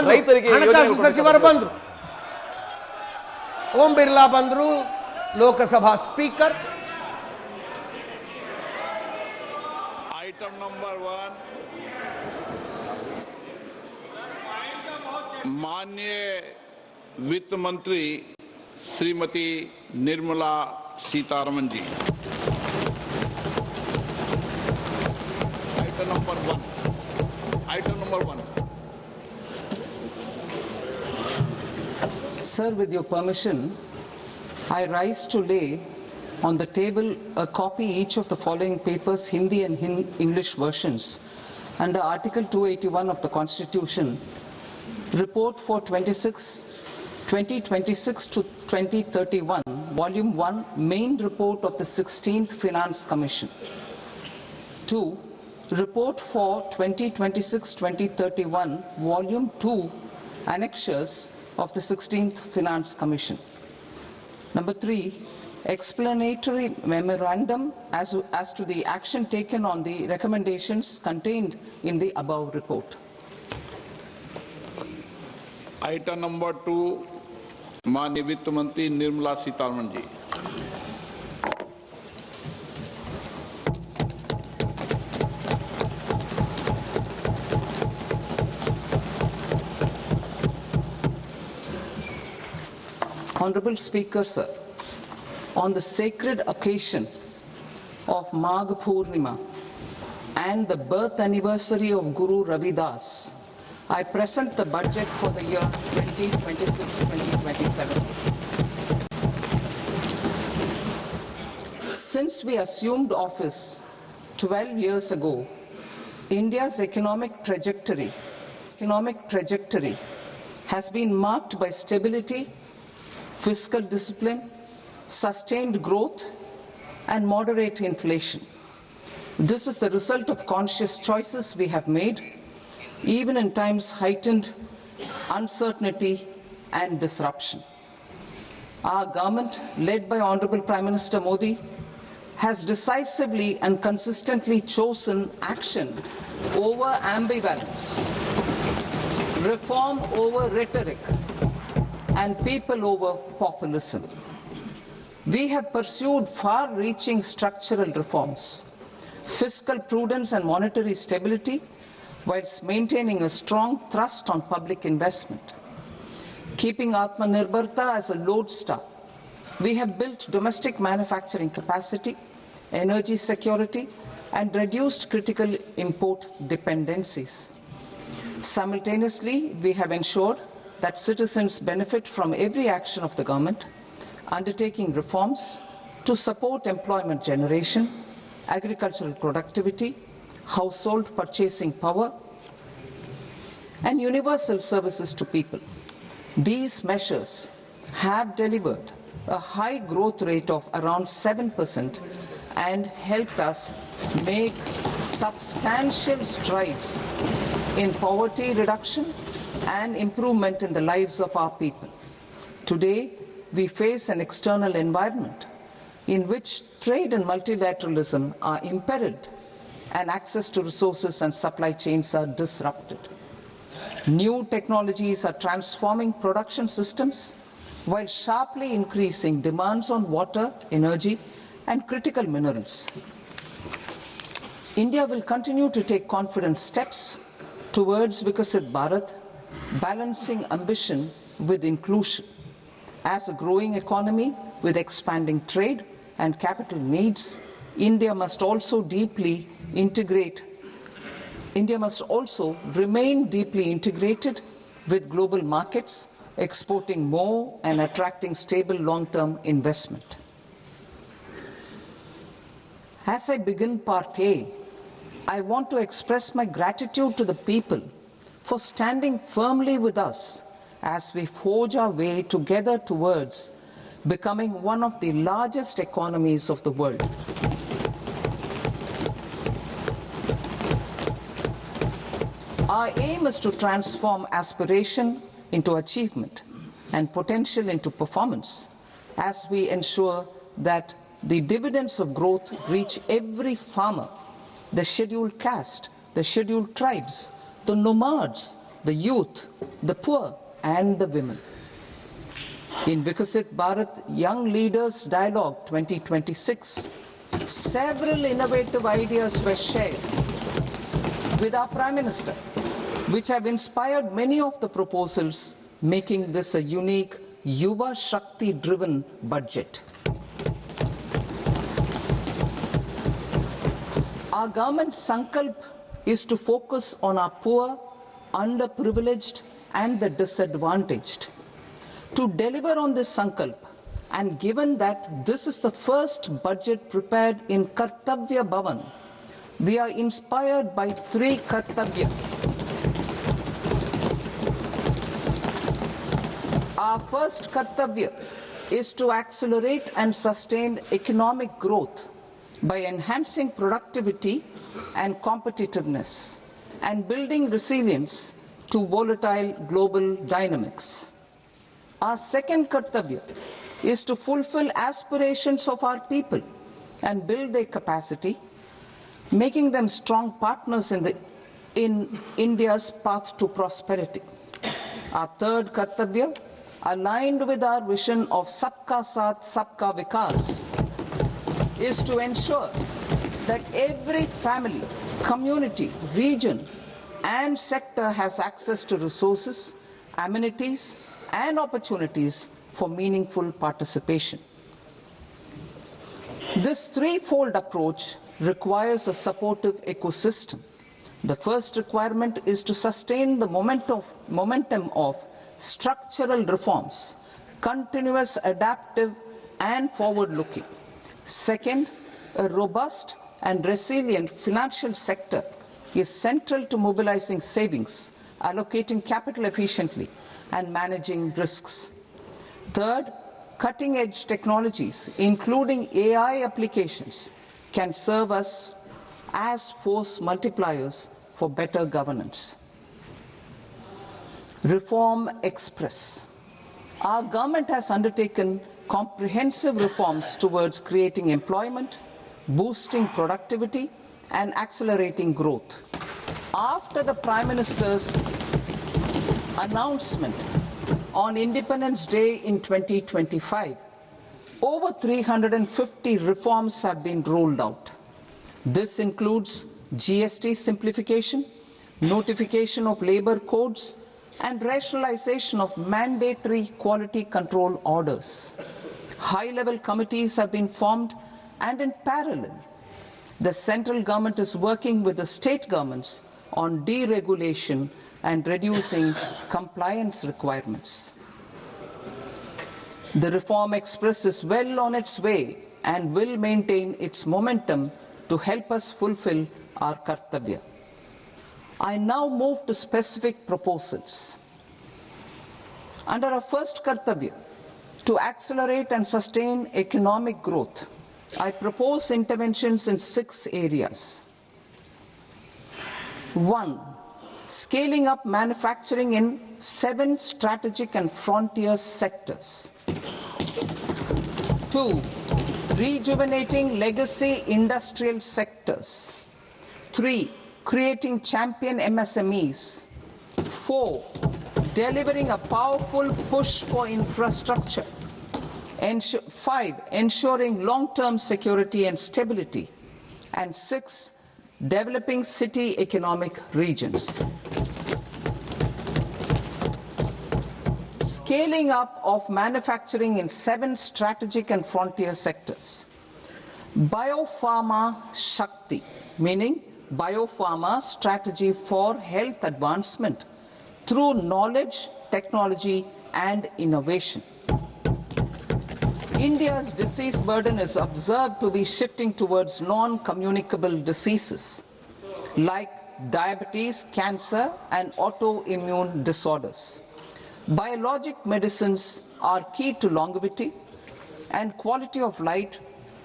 ರೈತರಿಗೆ ಹಣಕಾಸು ಸಚಿವರು ಬಂದರು, ಓಂ ಬಿರ್ಲಾ ಬಂದರು, ಲೋಕಸಭಾ ಸ್ಪೀಕರ್. आइटम नंबर 1, माननीय वित्त मंत्री Shrimati Nirmala Sitharaman ji. Item number 1. Sir, with your permission, I rise to lay on the table a copy each of the following papers, Hindi and English versions, under Article 281 of the Constitution, Report for 2026 to 2031, Volume 1, Main Report of the 16th Finance Commission. 2. Report for 2026-2031, Volume 2, Annexures of the 16th Finance Commission. Number 3. Explanatory memorandum as to the action taken on the recommendations contained in the above report. Item number 2, माननीय वित्त मंत्री निर्मला सीतारमन जी. Honorable Speaker, sir, on the sacred occasion of Magh Purnima and the birth anniversary of Guru Ravidas, I present the budget for the year 2026-2027. Since we assumed office 12 years ago, India's economic trajectory has been marked by stability, fiscal discipline, sustained growth, and moderate inflation. This is the result of conscious choices we have made, even in times heightened uncertainty and disruption. Our government, led by Honorable Prime Minister Modi, has decisively and consistently chosen action over ambivalence, reform over rhetoric, and people over populism. We have pursued far-reaching structural reforms, fiscal prudence and monetary stability, whilst maintaining a strong thrust on public investment. Keeping Atmanirbharta as a lodestar, we have built domestic manufacturing capacity, energy security, and reduced critical import dependencies. Simultaneously, we have ensured that citizens benefit from every action of the government, undertaking reforms to support employment generation, agricultural productivity, household purchasing power, and universal services to people. These measures have delivered a high growth rate of around 7% and helped us make substantial strides in poverty reduction and improvement in the lives of our people. Today, we face an external environment in which trade and multilateralism are imperiled and access to resources and supply chains are disrupted. New technologies are transforming production systems while sharply increasing demands on water, energy, and critical minerals. India will continue to take confident steps towards Viksit Bharat, balancing ambition with inclusion. As a growing economy with expanding trade and capital needs, India must also remain deeply integrated with global markets, exporting more and attracting stable long-term investment. As I begin Part A, I want to express my gratitude to the people for standing firmly with us as we forge our way together towards becoming one of the largest economies of the world. Our aim is to transform aspiration into achievement and potential into performance as we ensure that the dividends of growth reach every farmer, the scheduled caste, the scheduled tribes, the nomads, the youth, the poor, and the women. In Vikasit Bharat Young Leaders Dialogue 2026, several innovative ideas were shared with our Prime Minister, which have inspired many of the proposals, making this a unique Yuva Shakti-driven budget. Our government's sankalp is to focus on our poor, underprivileged, and the disadvantaged. To deliver on this sankalp, and given that this is the first budget prepared in Kartavya Bhavan, we are inspired by three Kartavya. Our first Kartavya is to accelerate and sustain economic growth by enhancing productivity and competitiveness and building resilience to volatile global dynamics. Our second Kartavya is to fulfill aspirations of our people and build their capacity, making them strong partners in India's path to prosperity. Our third Kartavya, aligned with our vision of Sabka Saath, Sabka Vikas, is to ensure that every family, community, region, and sector has access to resources, amenities, and opportunities for meaningful participation. This threefold approach requires a supportive ecosystem. The first requirement is to sustain the momentum of structural reforms, continuous, adaptive, and forward-looking. Second, a robust and resilient financial sector is central to mobilizing savings, allocating capital efficiently, and managing risks. Third, cutting-edge technologies, including AI applications, can serve us as force multipliers for better governance. Reform Express. Our government has undertaken comprehensive reforms towards creating employment, boosting productivity, and accelerating growth. After the Prime Minister's announcement on Independence Day in 2025, over 350 reforms have been rolled out. This includes GST simplification, notification of labor codes, and rationalization of mandatory quality control orders. High-level committees have been formed, and in parallel, the central government is working with the state governments on deregulation and reducing compliance requirements. The Reform Express is well on its way and will maintain its momentum to help us fulfill our Kartavya. I now move to specific proposals. Under our first Kartavya, to accelerate and sustain economic growth, I propose interventions in 6 areas. 1. Scaling up manufacturing in 7 strategic and frontier sectors. 2. Rejuvenating legacy industrial sectors. 3. Creating champion MSMEs. 4. Delivering a powerful push for infrastructure. 5. Ensuring long-term security and stability. And 6. Developing city economic regions. Scaling up of manufacturing in 7 strategic and frontier sectors. Biopharma Shakti, meaning biopharma strategy for health advancement through knowledge, technology, and innovation. India's disease burden is observed to be shifting towards non-communicable diseases like diabetes, cancer, and autoimmune disorders. Biologic medicines are key to longevity and quality of life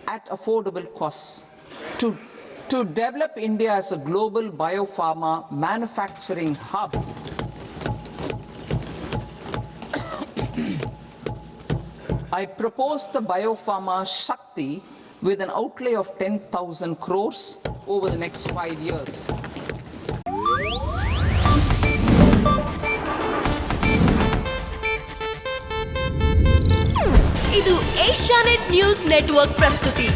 at affordable costs. To develop India as a global biopharma manufacturing hub, I propose the Biopharma Shakti with an outlay of 10,000 crores over the next 5 years. ಇದು Asianet news network ಪ್ರಸ್ತುತಿ.